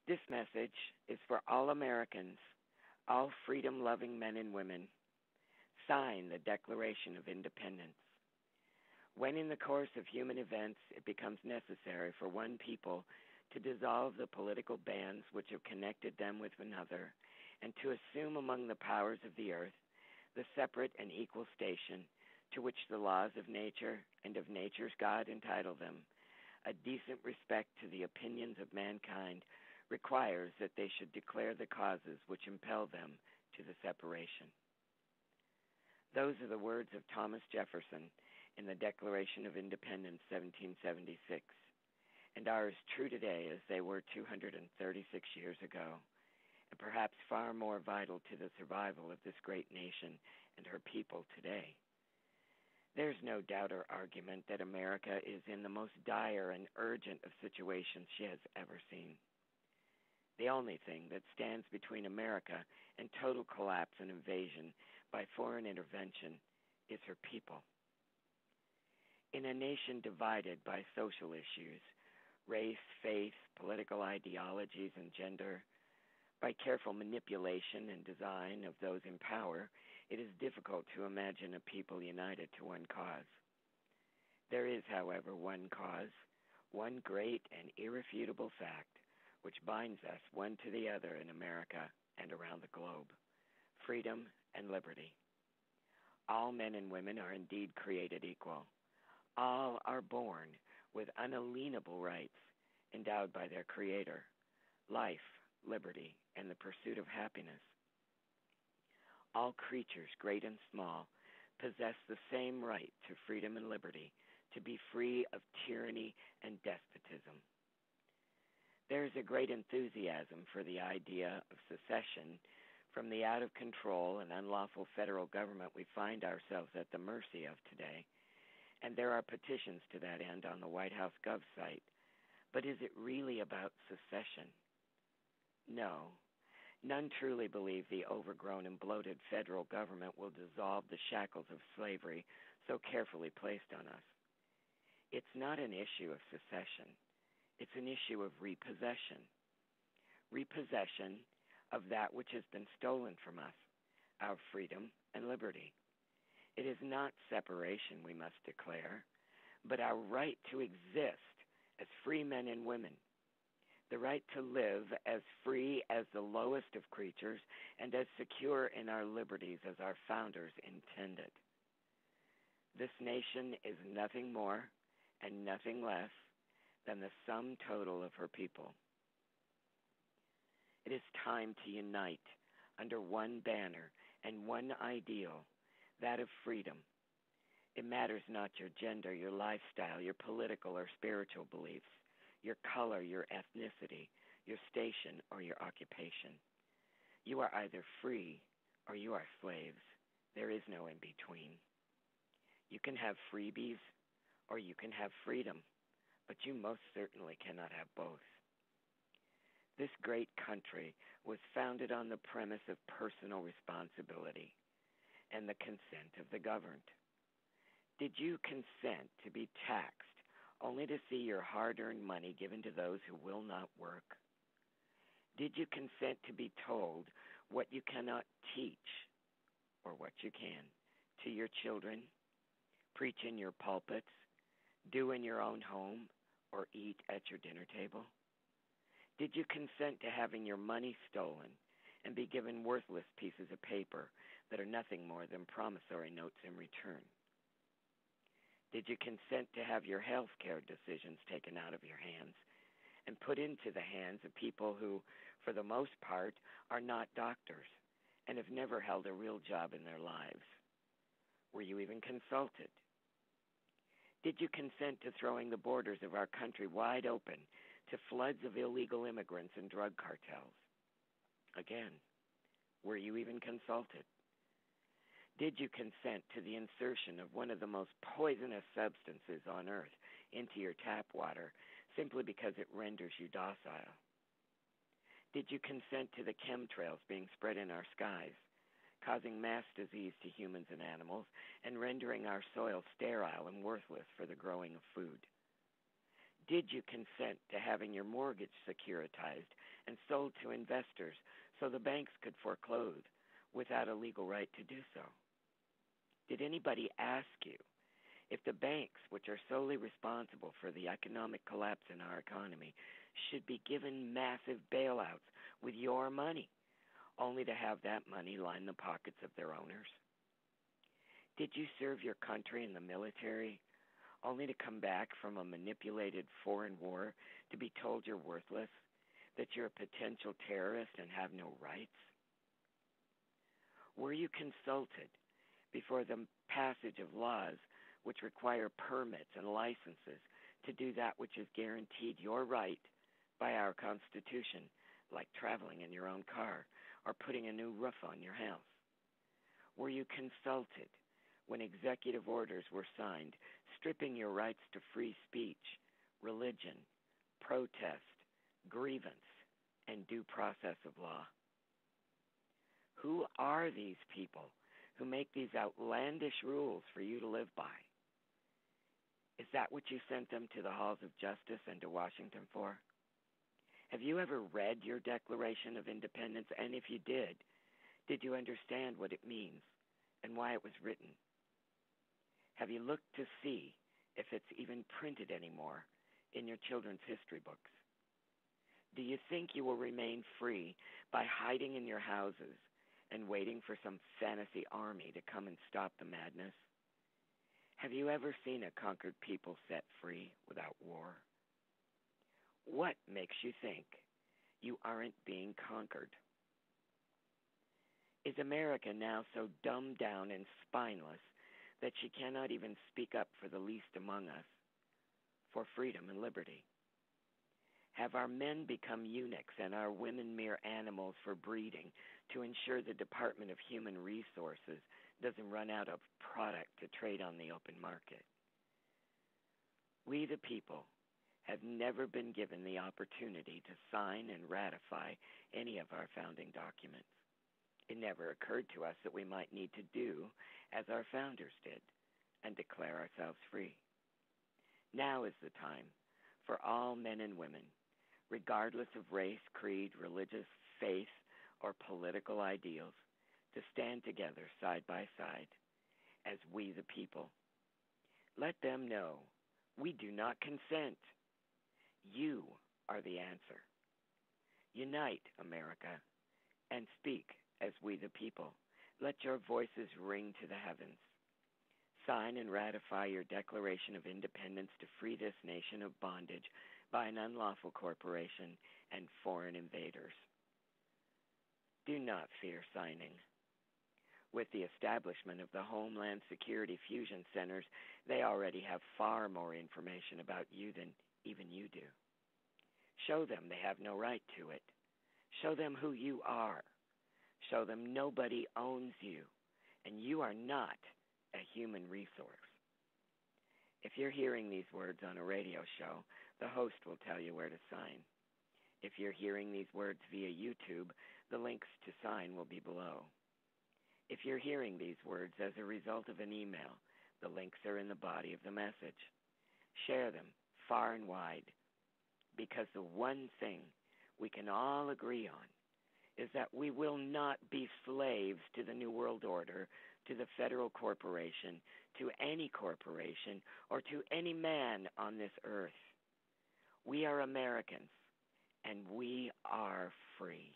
This message is for all Americans, all freedom loving men and women. Sign the Declaration of Independence. When in the course of human events it becomes necessary for one people to dissolve the political bands which have connected them with another, and to assume among the powers of the earth the separate and equal station to which the laws of nature and of nature's God entitle them, a decent respect to the opinions of mankind requires that they should declare the causes which impel them to the separation. Those are the words of Thomas Jefferson in the Declaration of Independence, 1776, and are as true today as they were 236 years ago, and perhaps far more vital to the survival of this great nation and her people today. There's no doubt or argument that America is in the most dire and urgent of situations she has ever seen. The only thing that stands between America and total collapse and invasion by foreign intervention is her people. In a nation divided by social issues, race, faith, political ideologies, and gender, by careful manipulation and design of those in power, it is difficult to imagine a people united to one cause. There is, however, one cause, one great and irrefutable fact, which binds us one to the other in America and around the globe: freedom and liberty. All men and women are indeed created equal. All are born with unalienable rights endowed by their Creator: life, liberty, and the pursuit of happiness. All creatures, great and small, possess the same right to freedom and liberty, to be free of tyranny and despotism. There is a great enthusiasm for the idea of secession from the out-of-control and unlawful federal government we find ourselves at the mercy of today, and there are petitions to that end on the White House Gov site. But is it really about secession? No. None truly believe the overgrown and bloated federal government will dissolve the shackles of slavery so carefully placed on us. It's not an issue of secession. It's an issue of repossession. Repossession of that which has been stolen from us, our freedom and liberty. It is not separation we must declare, but our right to exist as free men and women, the right to live as free as the lowest of creatures and as secure in our liberties as our founders intended. This nation is nothing more and nothing less than the sum total of her people. It is time to unite under one banner and one ideal, that of freedom. It matters not your gender, your lifestyle, your political or spiritual beliefs, your color, your ethnicity, your station, or your occupation. You are either free or you are slaves. There is no in between. You can have freebies or you can have freedom, but you most certainly cannot have both. This great country was founded on the premise of personal responsibility and the consent of the governed. Did you consent to be taxed only to see your hard-earned money given to those who will not work? Did you consent to be told what you cannot teach, or what you can, to your children, preach in your pulpits, do in your own home, or eat at your dinner table? Did you consent to having your money stolen and be given worthless pieces of paper that are nothing more than promissory notes in return? Did you consent to have your health care decisions taken out of your hands and put into the hands of people who, for the most part, are not doctors and have never held a real job in their lives? Were you even consulted? Did you consent to throwing the borders of our country wide open to floods of illegal immigrants and drug cartels? Again, were you even consulted? Did you consent to the insertion of one of the most poisonous substances on earth into your tap water simply because it renders you docile? Did you consent to the chemtrails being spread in our skies, causing mass disease to humans and animals and rendering our soil sterile and worthless for the growing of food? Did you consent to having your mortgage securitized and sold to investors so the banks could foreclose without a legal right to do so? Did anybody ask you if the banks, which are solely responsible for the economic collapse in our economy, should be given massive bailouts with your money, only to have that money line the pockets of their owners? Did you serve your country in the military, only to come back from a manipulated foreign war to be told you're worthless, that you're a potential terrorist and have no rights? Were you consulted before the passage of laws which require permits and licenses to do that which is guaranteed your right by our Constitution, like traveling in your own car or putting a new roof on your house? Were you consulted when executive orders were signed stripping your rights to free speech, religion, protest, grievance, and due process of law? Who are these people who make these outlandish rules for you to live by? Is that what you sent them to the halls of justice and to Washington for? Have you ever read your Declaration of Independence? And if you did you understand what it means and why it was written? Have you looked to see if it's even printed anymore in your children's history books? Do you think you will remain free by hiding in your houses and waiting for some fantasy army to come and stop the madness? Have you ever seen a conquered people set free without war? What makes you think you aren't being conquered? Is America now so dumbed down and spineless that she cannot even speak up for the least among us, for freedom and liberty? Have our men become eunuchs and our women mere animals for breeding to ensure the Department of Human Resources doesn't run out of product to trade on the open market? We, the people, have never been given the opportunity to sign and ratify any of our founding documents. It never occurred to us that we might need to do as our founders did and declare ourselves free. Now is the time for all men and women, regardless of race, creed, religious faith, or political ideals, to stand together side by side as we the people. Let them know we do not consent. You are the answer. Unite, America, and speak as we the people. Let your voices ring to the heavens. Sign and ratify your Declaration of Independence to free this nation of bondage by an unlawful corporation and foreign invaders. Do not fear signing. With the establishment of the Homeland Security Fusion Centers, they already have far more information about you than even you do. Show them they have no right to it. Show them who you are. Show them nobody owns you, and you are not a human resource. If you're hearing these words on a radio show, the host will tell you where to sign. If you're hearing these words via YouTube, the links to sign will be below. If you're hearing these words as a result of an email, the links are in the body of the message. Share them far and wide, because the one thing we can all agree on is that we will not be slaves to the New World Order, to the federal corporation, to any corporation, or to any man on this earth. We are Americans, and we are free.